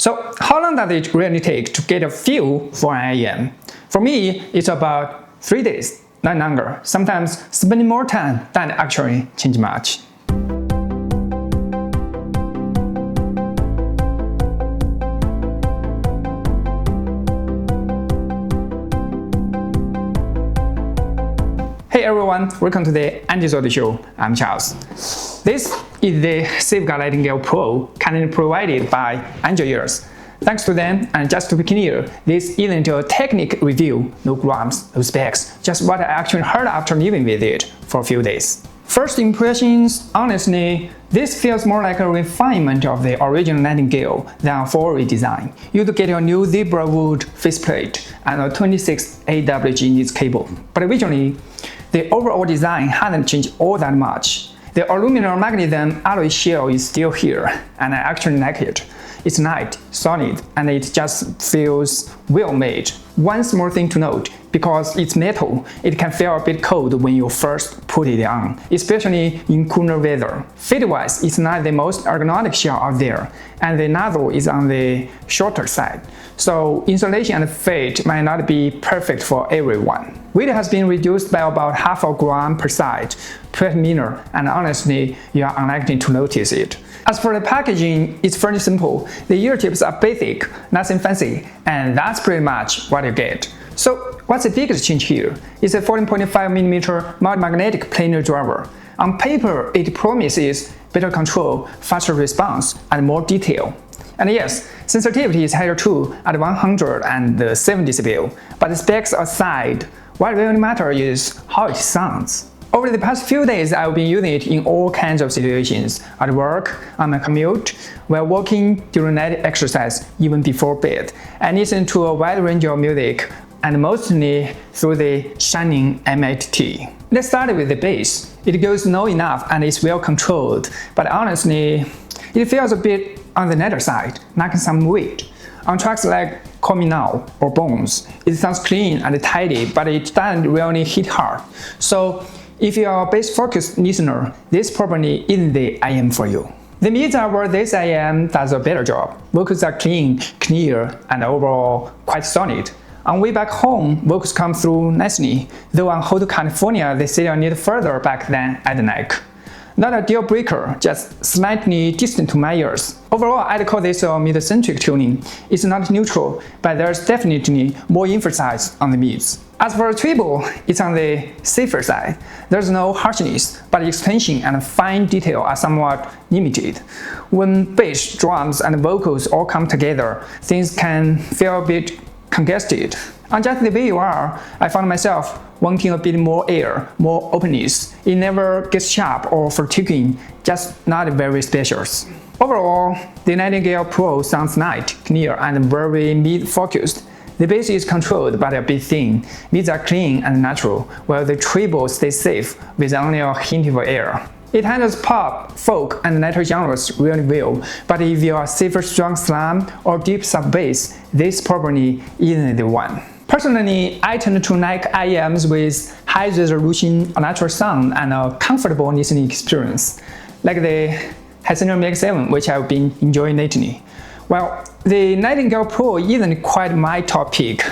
So how long does it really take to get a feel for an IEM? For me, it's about 3 days, not longer. Sometimes spending more time than actually change much. Hey everyone, welcome to the AndesAudio show. I'm Charles. This is the SIVGA Nightingale Pro, kindly provided by Angelears. Thanks to them, and just to be clear, this isn't a technical review, no grams, no specs, just what I actually heard after living with it for a few days. First impressions, honestly, this feels more like a refinement of the original Nightingale than a full redesign. You'd get a new zebra wood faceplate and a 26 AWG needs cable. But visually, the overall design hasn't changed all that much. The aluminum magnesium alloy shell is still here, and I actually like it. It's light, solid, and it just feels well made. One small thing to note, because it's metal, it can feel a bit cold when you first put it on, especially in cooler weather. Fit-wise, it's not the most ergonomic shell out there, and the nozzle is on the shorter side. So insulation and fit might not be perfect for everyone. Weight has been reduced by about half a gram per side, pretty minor, and honestly, you are unlikely to notice it. As for the packaging, it's fairly simple. The ear tips are basic, nothing fancy, and that's pretty much what you get. So what's the biggest change here? It's a 14.5mm multi-magnetic planar driver. On paper, it promises better control, faster response, and more detail. And yes, sensitivity is higher too at 107 dB, but the specs aside, what really matters is how it sounds. Over the past few days, I've been using it in all kinds of situations, at work, on my commute, while walking, during night exercise, even before bed. I listen to a wide range of music, and mostly through the shining MIT. Let's start with the bass. It goes low enough and is well controlled, but honestly, it feels a bit on the lighter side, lacking some weight. On tracks like Call Me Now or Bones, it sounds clean and tidy, but it doesn't really hit hard. So if you're a bass-focused listener, this probably isn't the IEM for you. The mids are where this IEM does a better job. Vocals are clean, clear, and overall quite solid. On way back home, vocals come through nicely, though on Hotel California they still need further back than I'd like. Not a deal breaker, just slightly distant to my ears. Overall, I'd call this a mid-centric tuning. It's not neutral, but there's definitely more emphasis on the mids. As for treble, it's on the safer side. There's no harshness, but extension and fine detail are somewhat limited. When bass, drums, and vocals all come together, things can feel a bit congested. On just the way you are, I found myself wanting a bit more air, more openness. It never gets sharp or fatiguing, just not very spacious. Overall, the Nightingale Pro sounds light, clear, and very mid-focused. The bass is controlled but a bit thin, mids are clean and natural, while the treble stays safe with only a hint of air. It handles pop, folk, and lighter genres really well, but if you're a safer strong slam or deep sub-bass, this probably isn't the one. Personally, I tend to like IEMs with high resolution, a natural sound, and a comfortable listening experience, like the AndesAudio Mix 7, which I've been enjoying lately. Well, the Nightingale Pro isn't quite my top pick,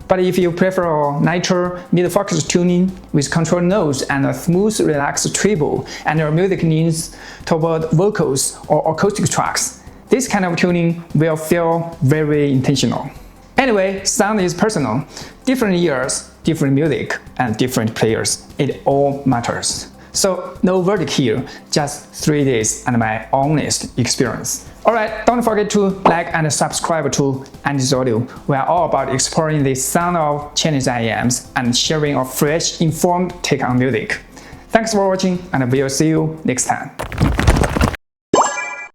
but if you prefer a lighter, mid-focused tuning with controlled notes and a smooth, relaxed treble, and your music leans toward vocals or acoustic tracks, this kind of tuning will feel very intentional. Anyway, sound is personal. Different ears, different music, and different players. It all matters. So no verdict here, just 3 days and my honest experience. Alright, don't forget to like and subscribe to AndesAudio. We are all about exploring the sound of Chinese IEMs and sharing a fresh, informed take on music. Thanks for watching, and we'll see you next time.